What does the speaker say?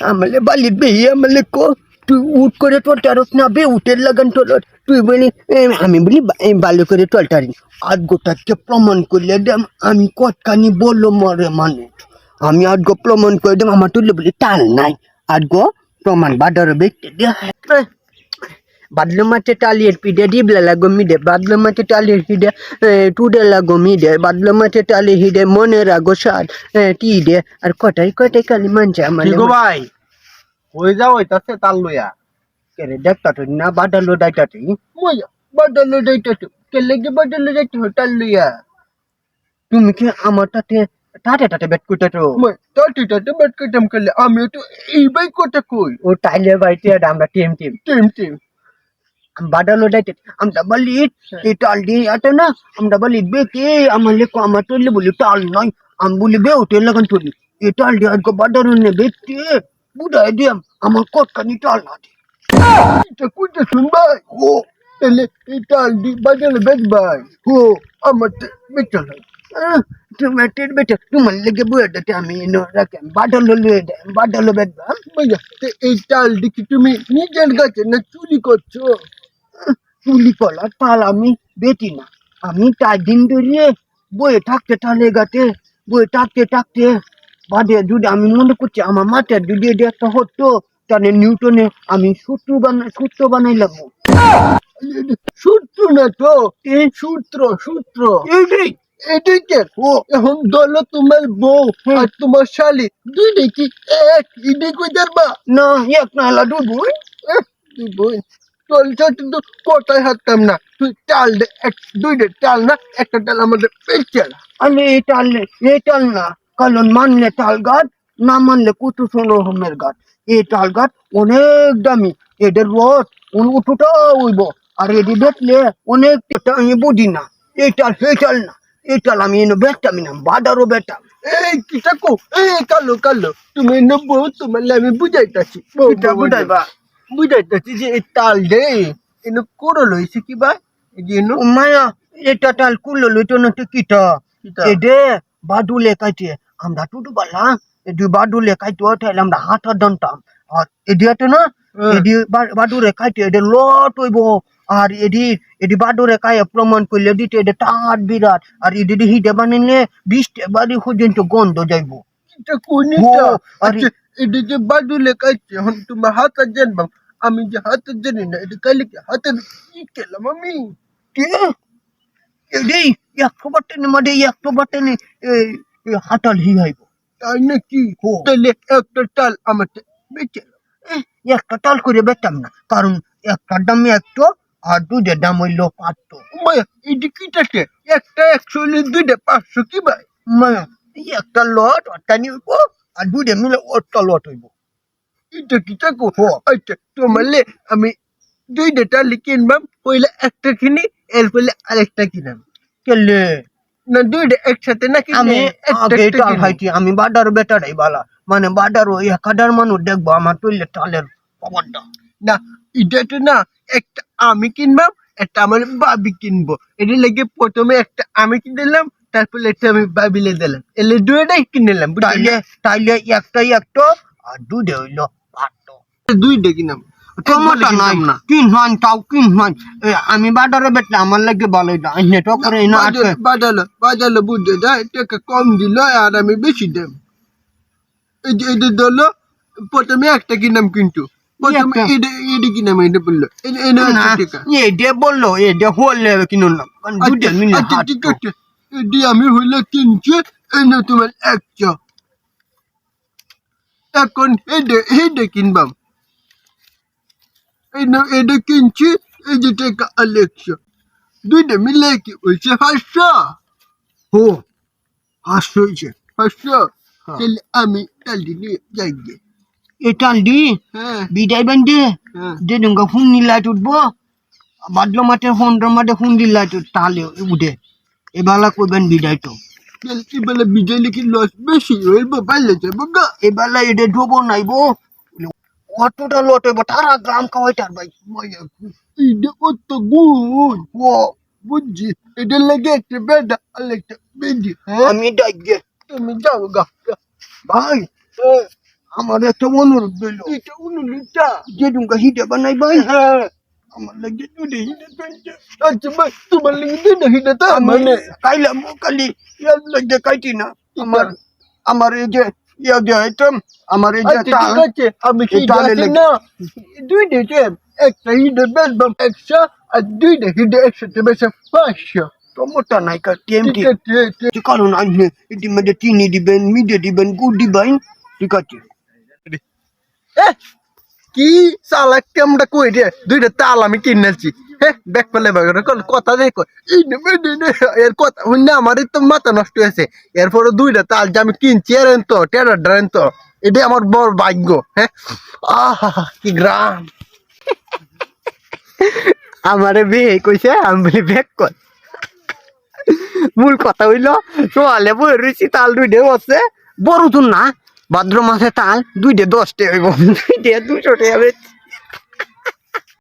আমালে বালির বেহি আমালে কো তুই উঠ করে টলটারস না বে উঠের লাগান টলর তুই বলি আমি বলি ভালো করে টলটারি আজ গোটাকে প্রমাণ করলে দেম আমি কতখানি বললো মরে মানুষ আমি আজ গো প্রমাণ করে দেম আমার তুললে বলি টাল নাই আজ গো প্রমাণ বাডার ব্যক্তি বাদলো মাঠে টালিয়ে পিঠে ডিবলা লাগো মিডে বাদলো মাঠে টালিয়ে হিডে টুডে লাগো মিডে বাদলো মাঠে টালিয়ে হিডে মনে রাগো সার টিডে আর কটাই কটাই কালি মানছে আমার ভাই হয়ে যাও হইতাছে তাল লইয়া কেরে দেখতা তো না বাদালো ডাইটাতে মজা বাদালো ডাইটাতে কে লেগে বাদালো ডাইতে টাল লইয়া তুমি কি আমার তাতে তাতে বেট করতে তো তাতে বেট করতাম করলে আমি তো এই বাই কথা কই ও টাইলের বাড়িতে আমরা টিম বাদালো ডাইতে আমরা বলি এই টাল দিয়ে আতে না আমরা বলি বেকে আমার লেকো আমার তোলে বলি টাল নয় আমি বলি বে হোটেল লাগান তোলি এই টাল দিয়ে আজকে বাদালো নে বেকে বুড়াই দিয়াম আমার কটকানি টাল না দে এটা কইতে শুন ভাই ও এলে এই টাল দি বাদালো বেচ ভাই ও আমার বেচল টমেটোর বেটা তোমার লেগে বুয়াটাতে আমি এনে রাখেন বাদালো লয়ে দেন বাদালো বেচবা ভাইয়া এই টাল দি কি তুমি নিজের গাছে না চুরি করছো চুলি কলা তাল আমি বেটি না আমি 4 দিন ধরে বয়ে থাকতে তালে গাতে বয়ে থাকতে বাদে যদি আমি মনে করছি আমার মাথার যদি এটা একটা হতো তাহলে নিউটনে আমি সূত্র বানাইলাম সূত্র না তো সূত্র এদিকে ও এখন দলো তোমার বউ আর তোমার শালি দুই দেখি এক ইডি কই যাবা না এক না হলা দুই বোন চলছে কিন্তু কোথায় হাঁটতাম না তুই টাল দে দুইটা টাল না একটা টাল আমাদের পেছাল আরে এই টাল না কারণ মানলে টাল গাছ না মানলে কুটু শোনো হোমের গাছ এই টাল গাছ অনেক দামি এদের রোজ উঠুটা উইব আর এটি দেখলে অনেক আমি বুঝি না এই টাল না এই টাল আমি এনে বেচতামি না বাজারও বেচতাম এই কি থাকো এই কালো তুমি এনে বউ তোমার আমি বুঝাইতাছি বুঝাইবা বুঝাইতেছি যে এই তাল দে এনে করে লইছে কি ভাই এই যে মায়া এটা তাল কুলো লইতো না তো কিটা এডে বাদুলে কাটে আমরা টুটু বালা এডি বাদুলে কাটে ওঠাইলে আমরা হাঁটা দন্তাম আর এডিয়াতে না এডি বাদুরে কাটে এডে লট হইব আর এডি বাদুরে কায়ে প্রমাণ করলে দিতে এডে টাট বিরাট আর এডি হিডে বানিলে 20টা বাড়ি পর্যন্ত গন্ধ যাইব এটা কোনটা আচ্ছা এডি যে বাদুলে কাটে এখন তোমার হাতে জানবা আমি যে হাতে জানি না এটা কালে কি হাতে কি খেলাম আমি কে এডি একশো বাটনে হাতাল হিয়াইব তাই নাকি তাহলে একটা টাল আমার বেচে একটা টাল করে বেচতাম না কারণ একটার দাম 100 আর দুইটার দাম হইলো 500 মায়া এটি কিটাছে একটা 100 হলে দুইটা 500 কি ভাই মায়া একটা লট ওটা নিব আর দুইটা মিলে ওটা লট হইব এটা কি থাকো আচ্ছা তোমালে আমি দুইটা টালি কিনবাম পয়লা একটা কিনি এরপরে আরেকটা কিনাম কেলে না দুইটা একসাথে না কিনে আমি আগে টাল খাইছি আমি বাডার বেটারাই বালা মানে বাডার ওই 1000 মানুষ দেখবো আমার টইলে টালের খবরটা না এটা না একটা আমি কিনবাম একটা আমার বাবি কিনবো এর লাগে প্রথমে একটা আমি কিনে দিলাম তারপরে একটা আমি বাবিলে দিলাম এলে দুইটাই কিনে নিলাম তাইলে একটা আর দুইটা হইলো 500 দুইটা কিনাম টমেটো নাই না কিনহান আমি বাজারে বেটলে আমার লাগে ভালো না নেটো করে না বাজারে বুঝে যায় টাকা কম দিল আর আমি বেশি দেব এই যে এটা দলো প্রথমে একটা কিনাম কিন্তু প্রথমে এটা কিনাম এটা বললো এটা বললো এটা হলে কিনুন না দুইটা মিলে ঠিক আছে এটি আমি হইলে কিনছি এনে তোমার একটা এখন হেডে কিনবাম এটা কিনছি এই যে টাকা আলেকশো দুইটা মিলে কি হয়েছে 500 হয়েছে 500 তাহলে আমি টালদি নিয়ে যাই গে এই টালদি বিদায় বান্ধে দেনুঙ্গা হুন্নি লাইট উঠবো বাদলো মাঠে 15 মাঠে হুন্দি লাইট তাহলে উঠে এবেলা করবেন বিদায় তো এবেলা বিদায় লিখি লস বেশি হইব পাইলে যাবো গা এবেলা এটা ডুবো নাইবো অতটা লট হইব তারা গ্রাম খাওয়াইটার ভাই এটা কত গুণ ও বুঝছি এটা লেগে একটা বেডা আর একটা বেডি আমি ডাইগে তুমি যাও গা ভাই আমার একটা অনুরোধ রইল। এটা অনুরোধটা যে তুমি হিটে বানাই ভাই। আমার লাগে দুধে হিটে পেয়েছে। আচ্ছা ভাই তোমার লাগে দুধে হিটে তো মানে কাইলাম কালি ইয়ার লাগে কাইটি না। আমার এই যে ইয়া যে আইটেম আমার এই যে তাল আছে আমি কি জানি না দুইটা টেম একটা হিটে বেলবাম 100 আর দুইটা হিটে 100 বেশি 500 টমেটো নাই কা টিএমটি যে কারণ আপনি এটি মধ্যে চিনি দিবেন মিঠে দিবেন গুড় দিবেন ঠিক আছে কি চালাক কেমটা কই রে দুইটা তাল আমি কিনেছি হ্যাঁ ব্যাক পেলে কথা দেখো এর কথা শুনে আমারই তো মাথা নষ্ট হয়েছে এরপরে দুইটা তাল যে আমি কিনছি আর তো টেরার ড্রেন তো এটাই আমার বড় ভাগ্য হ্যাঁ আহা কি গ্রাম আমারে বিয়ে কইছে আমি বলি ব্যাক কর মূল কথা হইলো সোয়ালে বই রয়েছি তাল দুইটা বসে বড় তো না ভাদ্র মাসে তাল দুইটা 10 টাকা হইব দুইটা 200 টাকা